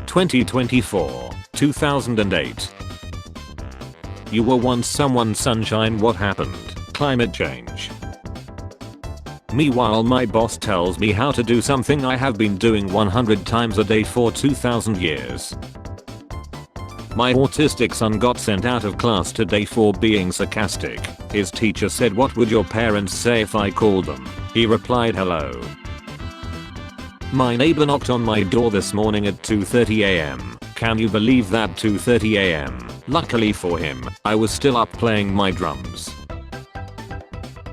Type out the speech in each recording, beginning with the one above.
2024, 2008. You were once someone's sunshine. What happened? Climate change. Meanwhile, my boss tells me how to do something I have been doing 100 times a day for 2000 years. My autistic son got sent out of class today for being sarcastic. His teacher said, "What would your parents say if I called them?" He replied, "Hello." My neighbor knocked on my door this morning at 2:30 am. Can you believe that? 2:30 am. Luckily for him, I was still up playing my drums.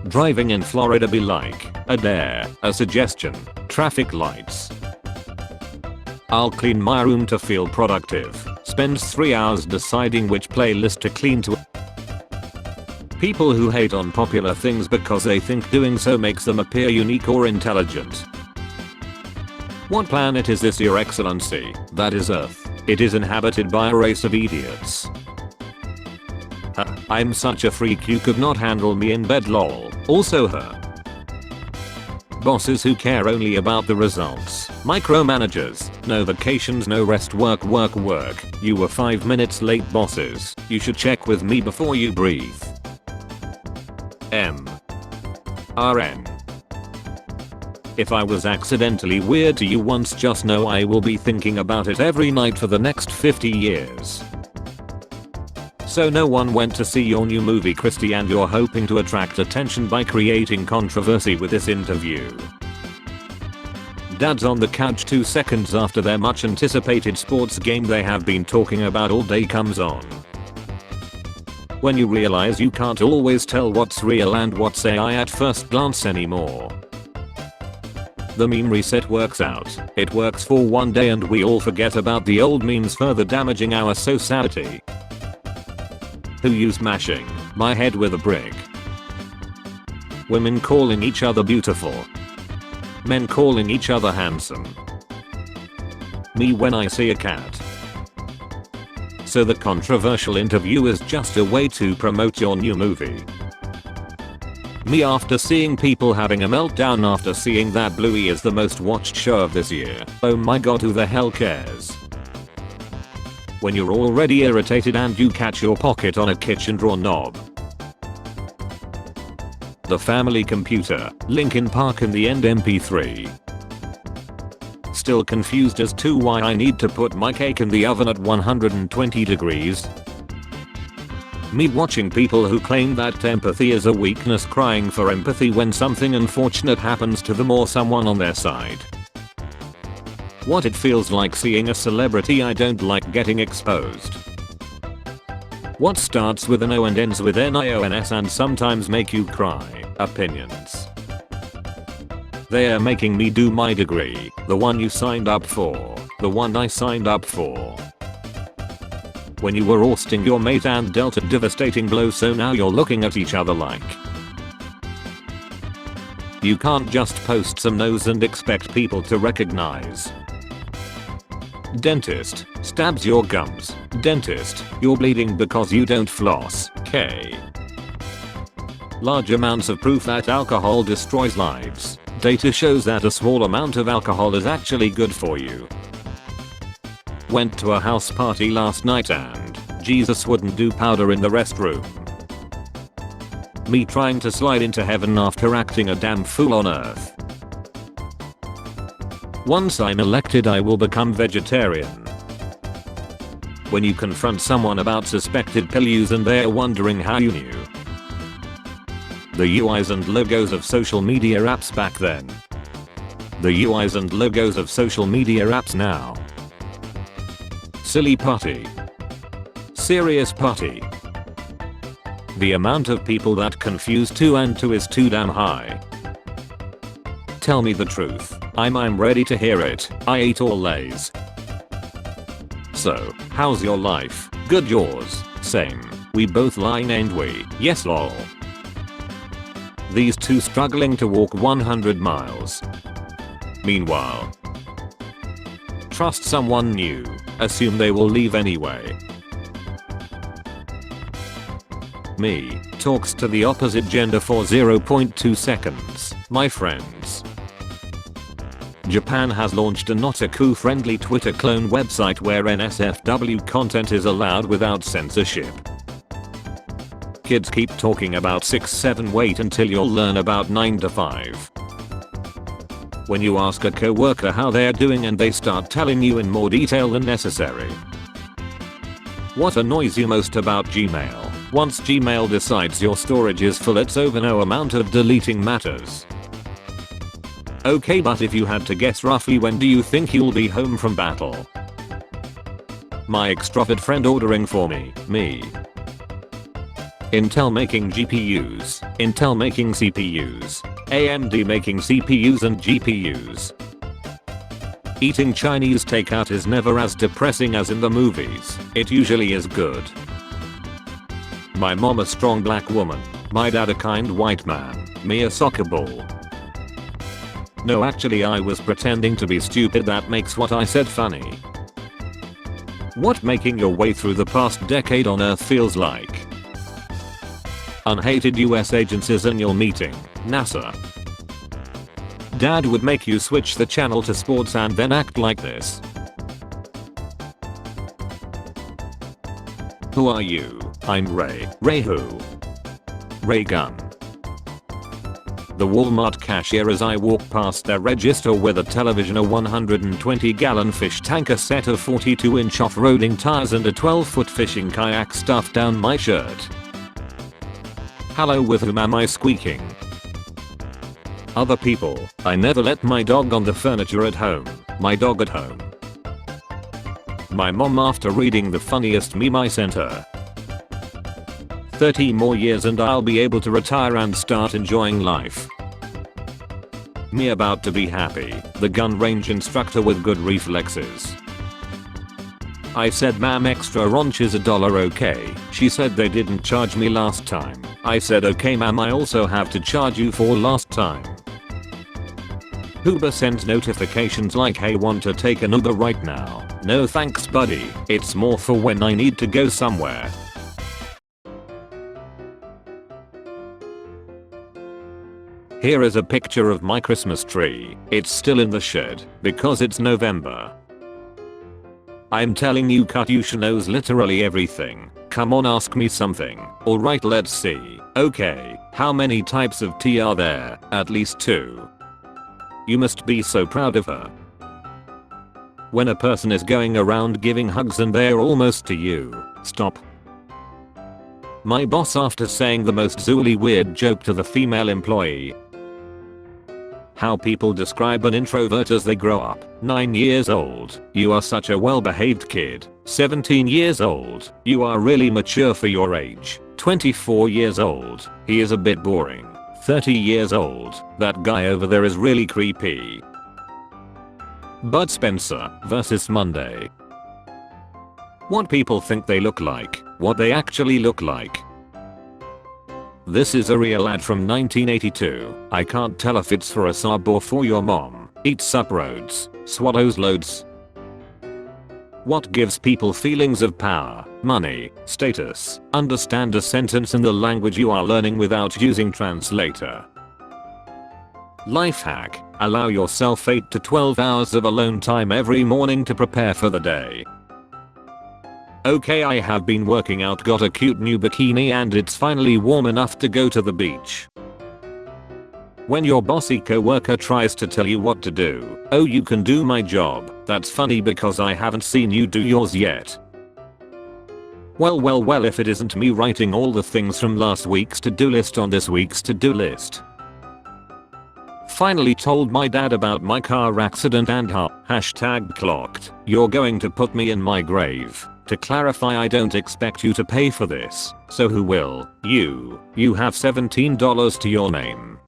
Driving in Florida be like, a dare, a suggestion, traffic lights. I'll clean my room to feel productive. Spends 3 hours deciding which playlist to clean to. People who hate on popular things because they think doing so makes them appear unique or intelligent. What planet is this, Your Excellency? That is Earth. It is inhabited by a race of idiots. I'm such a freak you could not handle me in bed, lol. Also her. Bosses who care only about the results. Micromanagers. No vacations, no rest, work, work, work. You were 5 minutes late, bosses. You should check with me before you breathe. RN. If I was accidentally weird to you once, just know I will be thinking about it every night for the next 50 years. So no one went to see your new movie, Christy, and you're hoping to attract attention by creating controversy with this interview. Dad's on the couch 2 seconds after their much anticipated sports game they have been talking about all day comes on. When you realize you can't always tell what's real and what's AI at first glance anymore. The meme reset works out. It works for one day and we all forget about the old memes, further damaging our society. Who you smashing my head with a brick? Women calling each other beautiful. Men calling each other handsome. Me when I see a cat. So the controversial interview is just a way to promote your new movie. Me after seeing people having a meltdown after seeing that Bluey is the most watched show of this year. Oh my god, who the hell cares? When you're already irritated and you catch your pocket on a kitchen drawer knob. The family computer, Linkin Park in the end MP3. Still confused as to why I need to put my cake in the oven at 120 degrees. Me watching people who claim that empathy is a weakness crying for empathy when something unfortunate happens to them or someone on their side. What it feels like seeing a celebrity I don't like getting exposed. What starts with an O and ends with NIONS and sometimes make you cry. Opinions. They are making me do my degree, the one you signed up for, the one I signed up for. When you were ousting your mate and dealt a devastating blow, so now you're looking at each other like. You can't just post some nose and expect people to recognize. Dentist, stabs your gums. Dentist, you're bleeding because you don't floss. K. Large amounts of proof that alcohol destroys lives. Data shows that a small amount of alcohol is actually good for you. Went to a house party last night and Jesus wouldn't do powder in the restroom. Me trying to slide into heaven after acting a damn fool on earth. Once I'm elected I will become vegetarian. When you confront someone about suspected pill use and they're wondering how you knew. The UIs and logos of social media apps back then. The UIs and logos of social media apps now. Silly putty. Serious putty. The amount of people that confuse 2 and 2 is too damn high. Tell me the truth. I'm ready to hear it. I ate all Lays. So, how's your life? Good, yours? Same. We both lying ain't we? Yes lol. These two struggling to walk 100 miles. Meanwhile. Trust someone new. Assume they will leave anyway. Me talks to the opposite gender for 0.2 seconds. My friends. Japan has launched an otaku-friendly Twitter clone website where NSFW content is allowed without censorship. Kids keep talking about 6-7, wait until you'll learn about 9 to 5. When you ask a coworker how they're doing and they start telling you in more detail than necessary. What annoys you most about Gmail? Once Gmail decides your storage is full, it's over, no amount of deleting matters. Okay, but if you had to guess roughly, when do you think you'll be home from battle? My extrovert friend ordering for me. Intel making GPUs, Intel making CPUs, AMD making CPUs and GPUs. Eating Chinese takeout is never as depressing as in the movies. It usually is good. My mom a strong black woman, my dad a kind white man, me a soccer ball. No, actually I was pretending to be stupid, that makes what I said funny. What making your way through the past decade on Earth feels like. Unhated US agencies in your meeting, NASA. Dad would make you switch the channel to sports and then act like this. Who are you? I'm Ray. Ray who? Ray gun. The Walmart cashier as I walk past their register with a television, a 120-gallon fish tank, a set of 42-inch off-roading tires and a 12-foot fishing kayak stuffed down my shirt. Hello, with whom am I squeaking? Other people. I never let my dog on the furniture at home. My dog at home. My mom after reading the funniest meme I sent her. 30 more years and I'll be able to retire and start enjoying life. Me about to be happy, the gun range instructor with good reflexes. I said, ma'am, extra raunch is $1, okay? She said they didn't charge me last time. I said, okay ma'am, I also have to charge you for last time. Uber sends notifications like, hey, want to take an Uber right now? No thanks buddy, it's more for when I need to go somewhere. Here is a picture of my Christmas tree. It's still in the shed because it's November. I'm telling you, Katyusha knows literally everything. Come on, ask me something. Alright, let's see. Okay, how many types of tea are there? At least 2. You must be so proud of her. When a person is going around giving hugs and they're almost to you, stop. My boss after saying the most zooly weird joke to the female employee. How people describe an introvert as they grow up. 9 years old, you are such a well-behaved kid. 17 years old, you are really mature for your age. 24 years old, he is a bit boring. 30 years old, that guy over there is really creepy. Bud Spencer vs. Monday. What people think they look like, what they actually look like. This is a real ad from 1982. I can't tell if it's for a sub or for your mom. Eats sup roads, swallows loads. What gives people feelings of power, money, status? Understand a sentence in the language you are learning without using translator. Life hack. Allow yourself 8 to 12 hours of alone time every morning to prepare for the day. Okay, I have been working out, got a cute new bikini and it's finally warm enough to go to the beach. When your bossy coworker tries to tell you what to do, oh, you can do my job. That's funny because I haven't seen you do yours yet. Well, if it isn't me writing all the things from last week's to-do list on this week's to-do list. Finally told my dad about my car accident and #clocked. You're going to put me in my grave. To clarify, I don't expect you to pay for this, so who will? You. You have $17 to your name.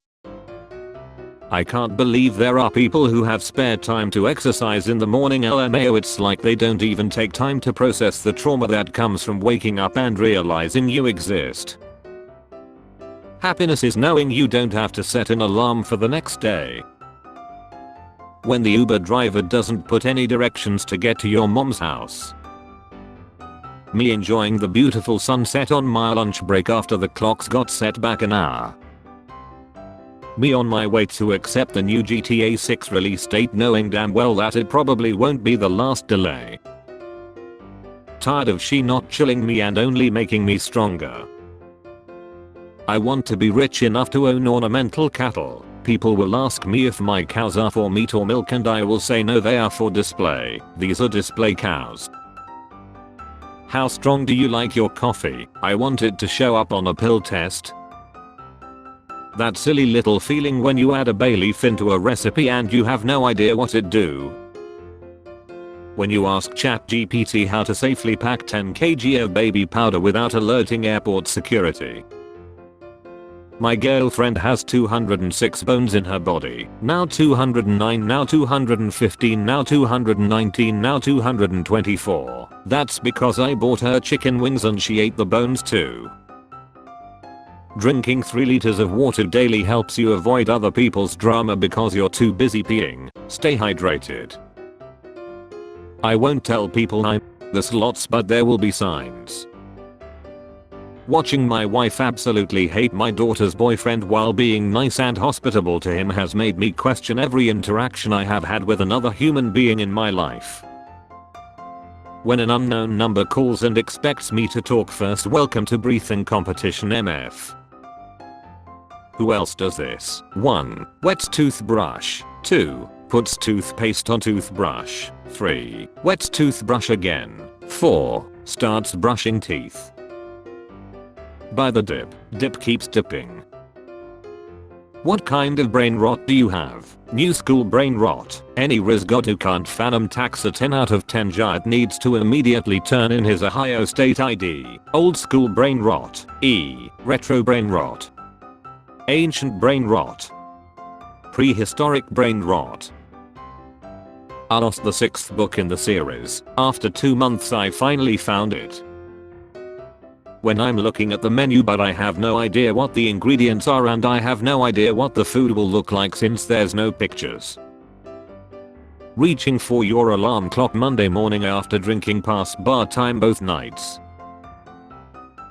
I can't believe there are people who have spare time to exercise in the morning. LMAO, it's like they don't even take time to process the trauma that comes from waking up and realizing you exist. Happiness is knowing you don't have to set an alarm for the next day. When the Uber driver doesn't put any directions to get to your mom's house. Me enjoying the beautiful sunset on my lunch break after the clocks got set back an hour. Me on my way to accept the new GTA 6 release date knowing damn well that it probably won't be the last delay. Tired of she not chilling me and only making me stronger. I want to be rich enough to own ornamental cattle. People will ask me if my cows are for meat or milk and I will say no, they are for display. These are display cows. How strong do you like your coffee? I want it to show up on a pill test. That silly little feeling when you add a bay leaf into a recipe and you have no idea what it do. When you ask ChatGPT how to safely pack 10 kg of baby powder without alerting airport security. My girlfriend has 206 bones in her body, now 209, now 215, now 219, now 224. That's because I bought her chicken wings and she ate the bones too. Drinking 3 liters of water daily helps you avoid other people's drama because you're too busy peeing. Stay hydrated. I won't tell people I'm the slots, but there will be signs. Watching my wife absolutely hate my daughter's boyfriend while being nice and hospitable to him has made me question every interaction I have had with another human being in my life. When an unknown number calls and expects me to talk first, welcome to breathing competition MF. Who else does this? 1. Wets toothbrush. 2. Puts toothpaste on toothbrush. 3. Wets toothbrush again. 4. Starts brushing teeth. By the dip. Dip keeps dipping. What kind of brain rot do you have? New school brain rot. Any Rizgod who can't fathom tax a 10 out of 10 giant needs to immediately turn in his Ohio State ID. Old school brain rot. E. Retro brain rot. Ancient brain rot. Prehistoric brain rot. I lost the 6th book in the series. After 2 months I finally found it. When I'm looking at the menu but I have no idea what the ingredients are and I have no idea what the food will look like since there's no pictures. Reaching for your alarm clock Monday morning after drinking past bar time both nights.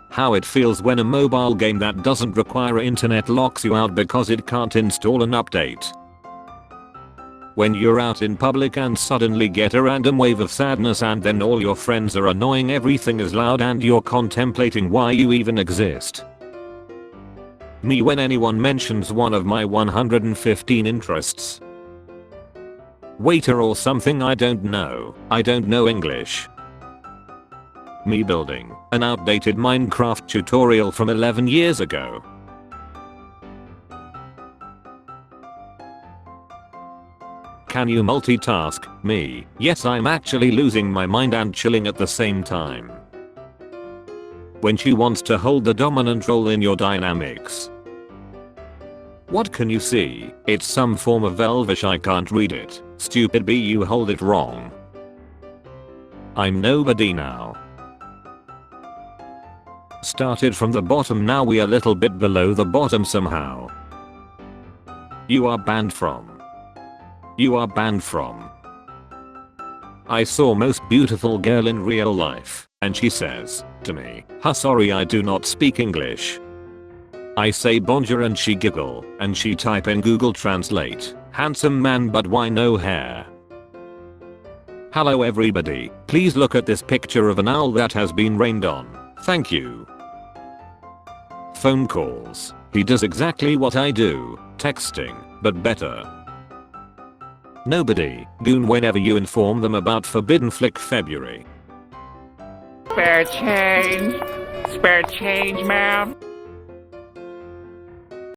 How it feels when a mobile game that doesn't require internet locks you out because it can't install an update. When you're out in public and suddenly get a random wave of sadness and then all your friends are annoying, everything is loud and you're contemplating why you even exist. Me when anyone mentions one of my 115 interests. Waiter or something I don't know. I don't know English. Me building an outdated Minecraft tutorial from 11 years ago. Can you multitask? Me. Yes, I'm actually losing my mind and chilling at the same time. When she wants to hold the dominant role in your dynamics. What can you see? It's some form of Elvish, I can't read it. Stupid B, you hold it wrong. I'm nobody now. Started from the bottom, now we are a little bit below the bottom somehow. You are banned from. You are banned from. I saw most beautiful girl in real life, and she says to me, "Ha, sorry, I do not speak English." I say bonjour and she giggle, and she type in Google Translate, "Handsome man but why no hair?" Hello everybody, please look at this picture of an owl that has been rained on. Thank you. Phone calls. He does exactly what I do, texting, but better. Nobody, goon whenever you inform them about Forbidden Flick February. Spare change, ma'am.